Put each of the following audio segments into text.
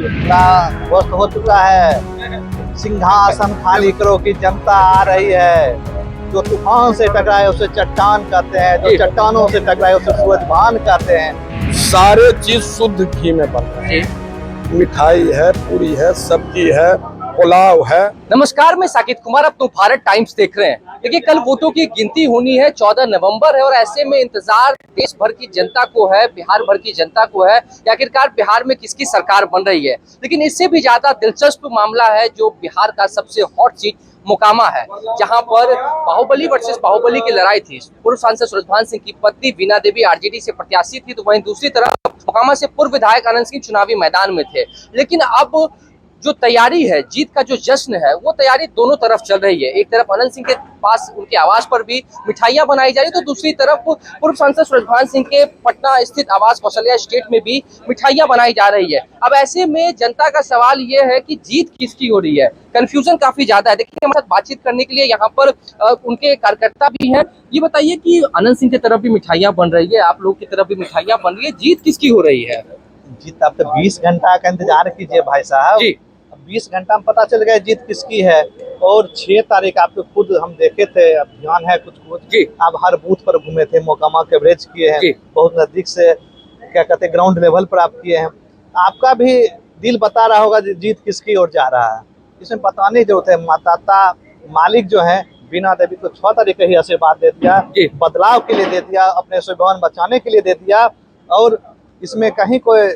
का वक्त हो चुका है, सिंहासन खाली करो की जनता आ रही है। जो तूफान से टकराए उसे चट्टान कहते हैं, जो चट्टानों से टकराए उसे सूरजभान कहते हैं। सारे चीज शुद्ध घी में बन रहे हैं। मिठाई है, पूरी है, सब्जी है, पुलाव है। नमस्कार, मैं साकिब कुमार, अब तो भारत टाइम्स देख रहे हैं। देखिए, कल वोटों की गिनती होनी है, 14 नवंबर है और ऐसे में इंतजार देश भर की जनता को है, बिहार भर की जनता को है कि आखिरकार बिहार में किसकी सरकार बन रही है। लेकिन इससे भी ज्यादा दिलचस्प मामला है जो बिहार का सबसे हॉट सीट मोकामा है, जहां पर बाहुबली वर्सेस बाहुबली की लड़ाई थी। पूर्व सांसद सूरजभान सिंह की पत्नी वीणा देवी आरजेडी से प्रत्याशी थी, तो वहीं दूसरी तरफ मोकामा से पूर्व विधायक अनंत सिंह चुनावी मैदान में थे। लेकिन अब जो तैयारी है, जीत का जो जश्न है, वो तैयारी दोनों तरफ चल रही है। एक तरफ अनंत सिंह के पास उनके आवास पर भी मिठाइयां बनाई जा रही है, तो दूसरी तरफ पूर्व सांसद सूरजभान सिंह के पटना स्थित आवास कौशल्या स्टेट में भी मिठाइयां बनाई जा रही है। अब ऐसे में जनता का सवाल ये है कि जीत किसकी हो रही है। कंफ्यूजन काफी ज्यादा है। देखिए, हमारे साथ बातचीत करने के लिए यहाँ पर उनके कार्यकर्ता भी हैं। ये बताइए कि अनंत सिंह की तरफ भी मिठाइयां बन रही है, आप लोग की तरफ भी मिठाइयां बन रही है, जीत किसकी हो रही है? जीत अब तो 20 घंटा का इंतजार कीजिए भाई साहब। 20 घंटा में पता चल गया जीत किसकी है। और 6 तारीख आपको खुद हम देखे थे, अभियान है कुछ आप हर बूथ पर घूमे थे, मोकामा कवरेज किए हैं, बहुत नजदीक से क्या कहते हैं ग्राउंड लेवल पर आप किए हैं। आपका भी दिल बता रहा होगा जीत किसकी ओर जा रहा है। इसमें बताने की जरूरत है। मतदाता मालिक जो है वीणा देवी को 6 तारीख का ही आशीर्वाद दे दिया, बदलाव के लिए दे दिया, अपने स्वाभिमान बचाने के लिए दे दिया। और इसमें कहीं कोई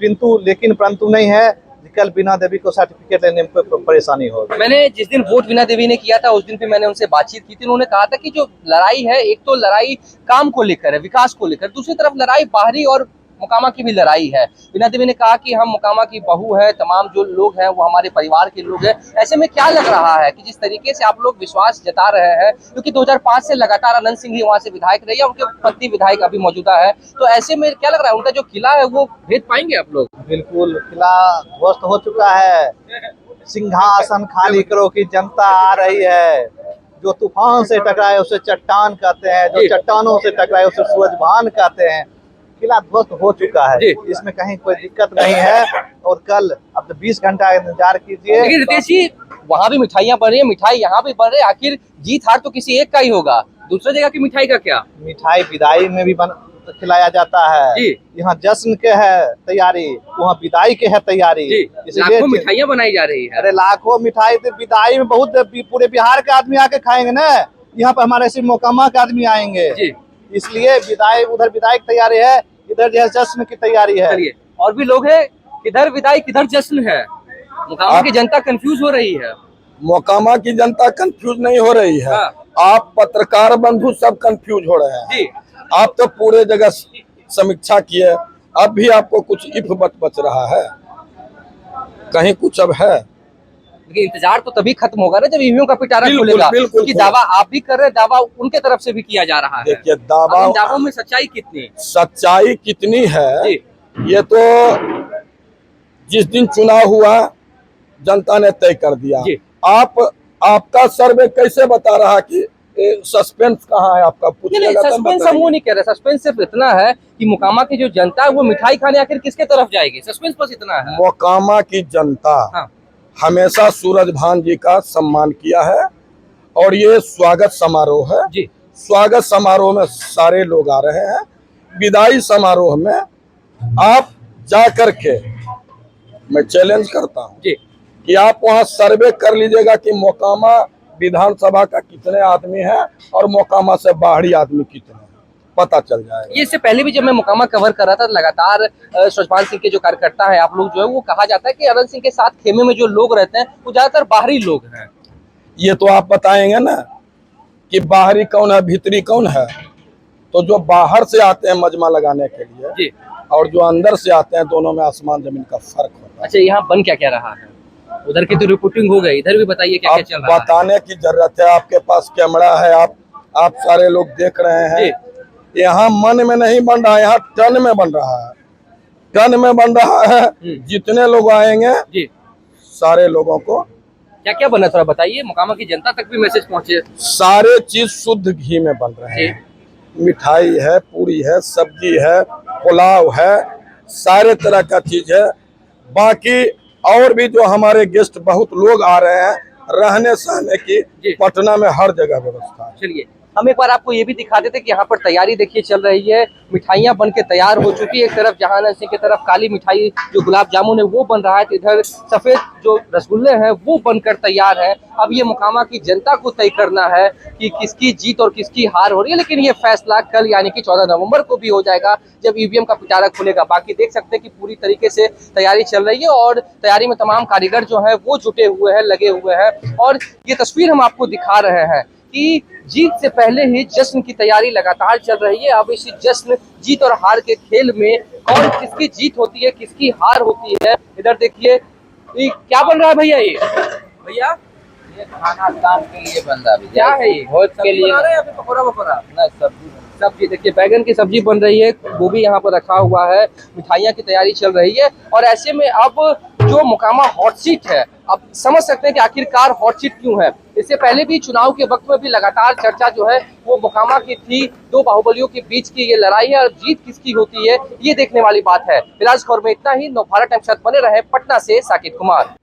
किंतु लेकिन परंतु नहीं है। कल वीणा देवी को सर्टिफिकेट लेने में कोई परेशानी हो। मैंने जिस दिन वोट वीणा देवी ने किया था, उस दिन भी मैंने उनसे बातचीत की थी। उन्होंने कहा था कि जो लड़ाई है, एक तो लड़ाई काम को लेकर है, विकास को लेकर, दूसरी तरफ लड़ाई बाहरी और मोकामा की भी लड़ाई है। वीणा देवी ने कहा कि हम मोकामा की बहू है, तमाम जो लोग हैं वो हमारे परिवार के लोग हैं। ऐसे में क्या लग रहा है कि जिस तरीके से आप लोग विश्वास जता रहे हैं, क्योंकि 2005 से लगातार अनंत सिंह ही वहां से विधायक रही है, उनके पत्नी विधायक अभी मौजूदा है, तो ऐसे में क्या लग रहा है उनका जो किला है वो भेद पाएंगे आप लोग? बिल्कुल, किला ध्वस्त हो चुका है। सिंहासन खाली करो की जनता आ रही है। जो तूफान से टकराए उसे चट्टान कहते हैं, जो चट्टानों से टकराए उसे सूरजभान कहते हैं। किला ध्वस्त हो चुका है, इसमें कहीं कोई दिक्कत नहीं है। और कल अब तो 20 घंटा इंतजार कीजिए। लेकिन रितेश जी, वहाँ भी मिठाइयाँ बन रही है, मिठाई यहाँ भी बन रही है, आखिर जीत हार तो किसी एक का ही होगा, दूसरी जगह की मिठाई का क्या? मिठाई विदाई में भी खिलाया जाता है। यहाँ जश्न के है तैयारी, वहाँ विदाई के है तैयारी, इसलिए लाखों मिठाइयाँ बनाई जा रही है। अरे लाखों मिठाई तो विदाई में बहुत पूरे बिहार के आदमी आके खाएंगे ना। यहाँ पे हमारे सिर्फ मोकामा के आदमी आएंगे, इसलिए विदाई उधर विदाई की तैयारी है, इधर जो है जश्न की तैयारी है। और भी लोग हैं, किधर विदाई किधर जश्न है। मोकामा की जनता कंफ्यूज हो रही है। मोकामा की जनता कंफ्यूज नहीं हो रही है। आप पत्रकार बंधु सब कंफ्यूज हो रहे हैं। आप तो पूरे जगह समीक्षा किए, अब भी आपको कुछ इफ बच रहा है, कहीं कुछ अब है। लेकिन इंतजार तो तभी खत्म होगा ना जब ईवीएम का पिटारा खुलेगा, क्योंकि दावा आप भी कर रहे हैं, दावा उनके तरफ से भी किया जा रहा है। देखिए, दावों में सच्चाई कितनी है ये तो जिस दिन चुनाव हुआ जनता ने तय कर दिया। आपका सर्वे कैसे बता रहा कि सस्पेंस कहाँ है आपका? सस्पेंस हम वो नहीं कह रहे। सस्पेंस सिर्फ इतना है कि मोकामा की जो जनता है वो मिठाई खाने आखिर किसके तरफ जाएगी, सस्पेंस बस इतना है। मोकामा की जनता हमेशा सूरजभान जी का सम्मान किया है और ये स्वागत समारोह है। स्वागत समारोह में सारे लोग आ रहे हैं। विदाई समारोह में आप जा करके, मैं चैलेंज करता हूँ कि आप वहाँ सर्वे कर लीजिएगा कि मोकामा विधानसभा का कितने आदमी है और मोकामा से बाहरी आदमी कितने हैं, पता चल जाएगा। ये इससे पहले भी जब मैं मोकामा कवर कर रहा था, लगातार सूरजभान सिंह के जो कार्यकर्ता है, आप लोग जो है, वो कहा जाता है कि अनंत सिंह के साथ खेमे में जो लोग रहते हैं वो ज्यादातर बाहरी लोग हैं। ये तो आप बताएंगे ना कि बाहरी कौन है भीतरी कौन है। तो जो बाहर से आते हैं मजमा लगाने के लिए और जो अंदर से आते हैं, दोनों में आसमान जमीन का फर्क होता है। अच्छा, यहाँ बन क्या क्या रहा है? उधर की तो रिपोर्टिंग हो गई, इधर भी बताइए क्या क्या चल रहा है। बताने की जरूरत है, आपके पास कैमरा है, आप सारे लोग देख रहे हैं। यहाँ मन में नहीं बन रहा है, यहाँ टन में बन रहा है, टन में बन रहा है। जितने लोग आएंगे सारे लोगों को क्या क्या बना, थोड़ा बताइए, मोकामा की जनता तक भी मैसेज पहुंचे। सारे चीज शुद्ध घी में बन रहे हैं। मिठाई है, पूरी है, सब्जी है, पुलाव है, सारे तरह का चीज है। बाकी और भी जो हमारे गेस्ट बहुत लोग आ रहे हैं, रहने सहने की पटना में हर जगह व्यवस्था है। चलिए हम एक बार आपको ये भी दिखा देते कि यहाँ पर तैयारी देखिए चल रही है, मिठाइयाँ बन के तैयार हो चुकी है। एक तरफ जहानारा सिंह की तरफ काली मिठाई जो गुलाब जामुन है वो बन रहा है, तो इधर सफेद जो रसगुल्ले हैं वो बनकर तैयार है। अब ये मोकामा की जनता को तय करना है कि किसकी जीत और किसकी हार हो रही है, लेकिन ये फैसला कल यानी कि 14 नवंबर को भी हो जाएगा जब ईवीएम का पिटारा खुलेगा। बाकी देख सकते हैं कि पूरी तरीके से तैयारी चल रही है और तैयारी में तमाम कारीगर जो है वो जुटे हुए हैं, लगे हुए हैं। और ये तस्वीर हम आपको दिखा रहे हैं कि जीत से पहले ही जश्न की तैयारी लगातार चल रही है। अब इस जश्न जीत और हार के खेल में कौन किसकी जीत होती है, किसकी हार होती है, इधर देखिए ये क्या बन रहा है भैया। ये भैया ये खाना काम के लिए बन रहा है। क्या है ये? भोज के लिए बना रहे हैं या फिर पकौड़ा वकौड़ा? ना सब्जी सब्जी देखिए बैगन की सब्जी बन रही है, गोभी यहाँ पर रखा हुआ है, मिठाइयाँ की तैयारी चल रही है। और ऐसे में अब जो मोकामा हॉट सीट है, अब समझ सकते हैं कि आखिरकार हॉट सीट क्यों है। इससे पहले भी चुनाव के वक्त में भी लगातार चर्चा जो है वो मोकामा की थी, दो बाहुबलियों के बीच की ये लड़ाई है और जीत किसकी होती है ये देखने वाली बात है। फिलहाल खबर में इतना ही। नवभारत टाइम्स के साथ बने रहे पटना से साकिब कुमार।